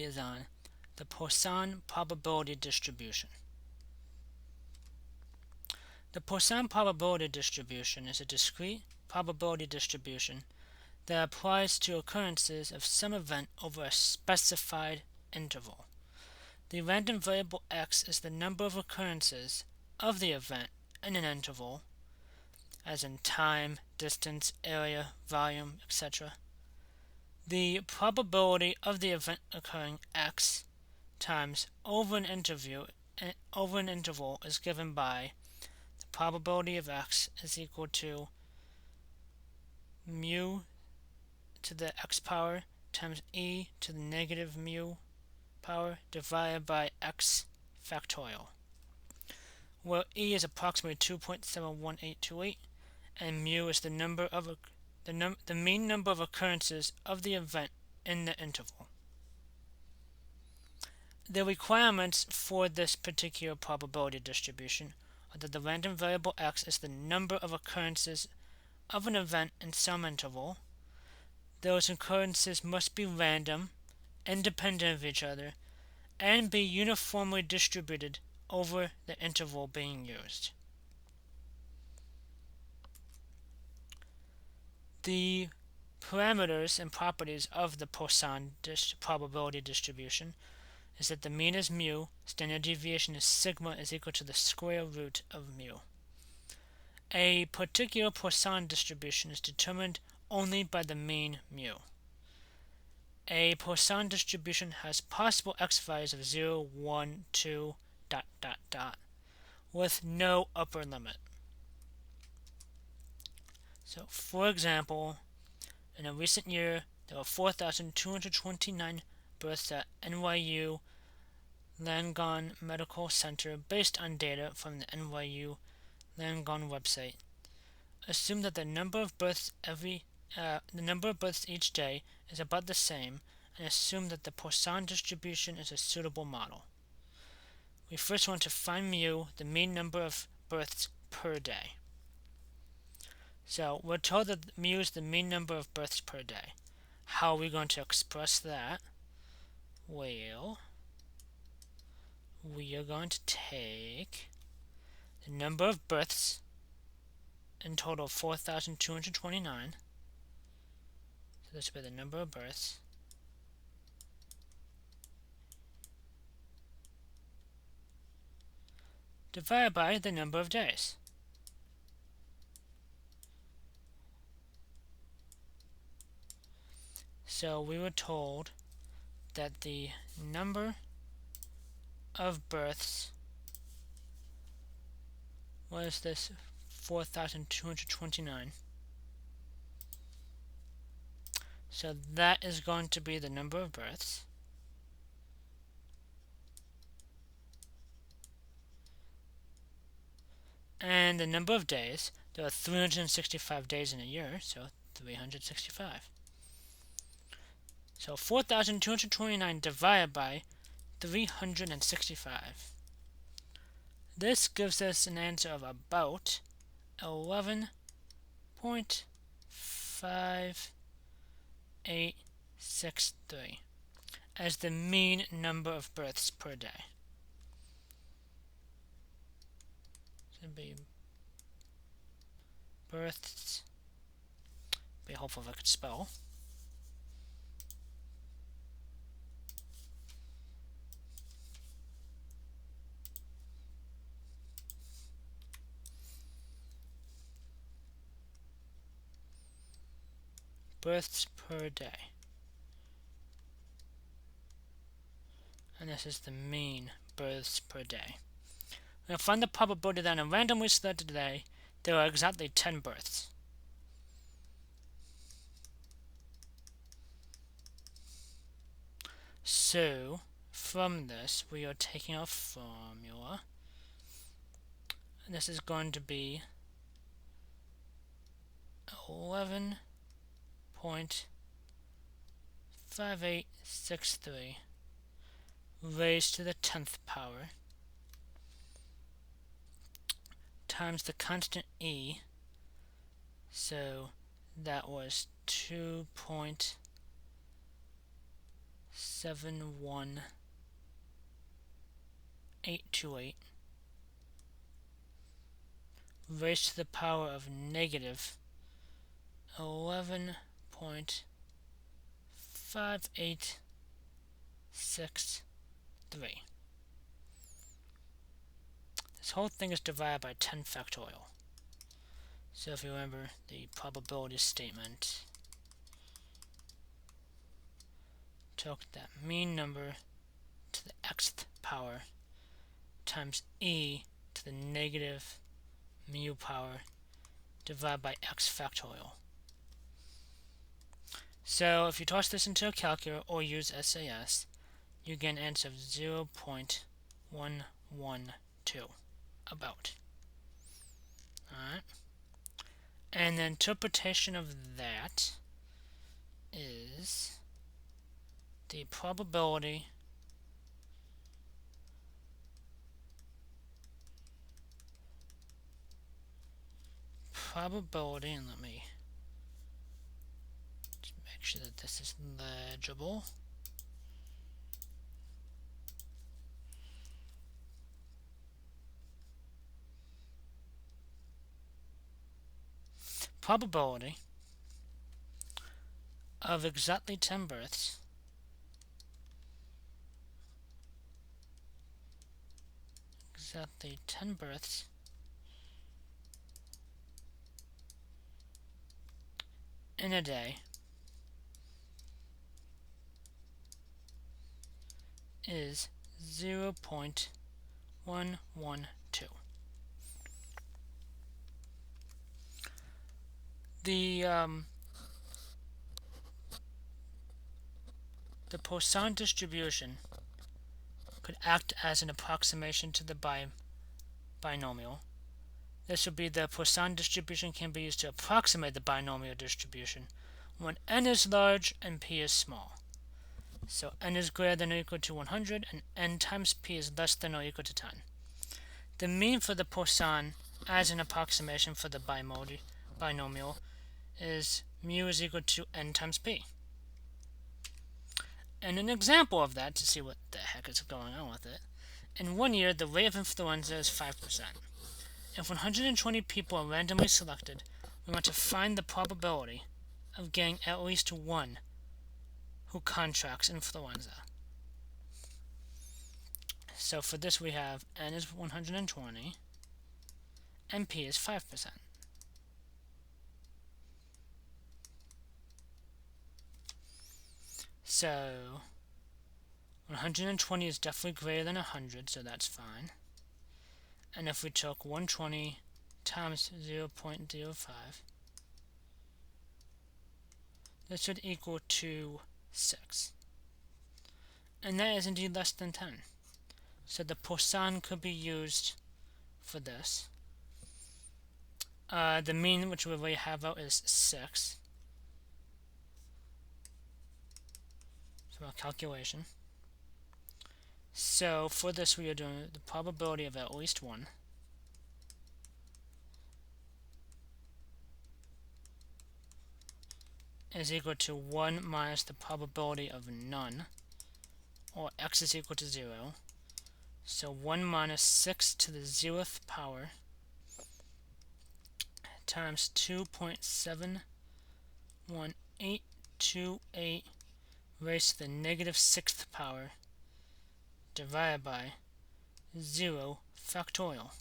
is on the Poisson Probability Distribution. The Poisson Probability Distribution is a discrete probability distribution that applies to occurrences of some event over a specified interval. The random variable x is the number of occurrences of the event in an interval, as in time, distance, area, volume, etc. The probability of the event occurring x times over an interval is given by the probability of x is equal to mu to the x power times e to the negative mu power divided by x factorial, where e is approximately 2.71828 and mu is the mean number of occurrences of the event in the interval. The requirements for this particular probability distribution are that the random variable x is the number of occurrences of an event in some interval. Those occurrences must be random, independent of each other, and be uniformly distributed over the interval being used. The parameters and properties of the Poisson probability distribution is that the mean is mu, standard deviation is sigma is equal to the square root of mu. A particular Poisson distribution is determined only by the mean mu. A Poisson distribution has possible x values of 0, 1, 2, ... with no upper limit. So, for example, in a recent year, there were 4,229 births at NYU Langone Medical Center based on data from the NYU Langone website. Assume that the number of births each day is about the same, and assume that the Poisson distribution is a suitable model. We first want to find mu, the mean number of births per day. So we're told that mu is the mean number of births per day. How are we going to express that? Well, we are going to take the number of births, in total 4,229. So this will be the number of births. Divided by the number of days. So we were told that the number of births was this 4,229. So that is going to be the number of births. And the number of days, there are 365 days in a year, so 365. So 4,229 divided by 365. This gives us an answer of about 11.5863 as the mean number of births per day. Should be births. Be helpful if I could spell. Births per day. And this is the mean births per day. We'll find the probability that in a randomly selected day, there are exactly 10 births. So, from this, we are taking our formula. And this is going to be 11.5863 raised to the 10th power times the constant e. So that was 2.7 71828 raised to the power of negative 11.5863. This whole thing is divided by 10 factorial. So if you remember the probability statement, took that mean number to the xth power times e to the negative mu power divided by x factorial. So if you toss this into a calculator or use SAS, you get an answer of 0.112 about. Alright. And the interpretation of that is the probability and let me just make sure that this is legible. Probability of exactly 10 births in a day is 0.112. The Poisson distribution could act as an approximation to the binomial. This would be the Poisson distribution can be used to approximate the binomial distribution when n is large and p is small. So n is greater than or equal to 100 and n times p is less than or equal to 10. The mean for the Poisson as an approximation for the binomial is mu is equal to n times p. And an example of that, to see what the heck is going on with it, in 1 year the rate of influenza is 5%. If 120 people are randomly selected, we want to find the probability of getting at least one who contracts influenza. So for this we have n is 120 and p is 5%. So 120 is definitely greater than 100, so that's fine. And if we took 120 times 0.05, this would equal to 6. And that is indeed less than 10. So the Poisson could be used for this. The mean, which we already have out, is 6. So our calculation. So for this we are doing the probability of at least one is equal to 1 minus the probability of none, or x is equal to 0. So 1 minus 6 to the 0th power times 2.71828 raised to the negative 6th power divided by 0 factorial.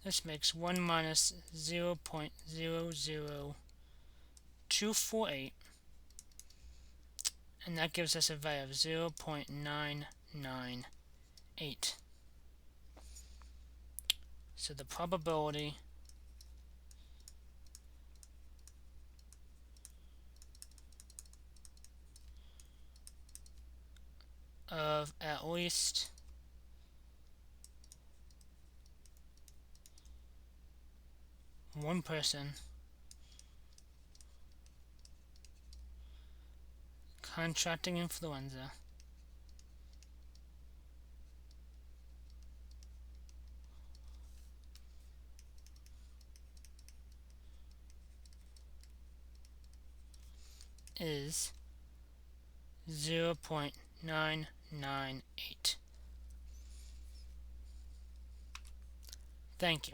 This makes 1 minus 0.00248, and that gives us a value of 0.998. So the probability of at least one person contracting influenza is 0.998. Thank you.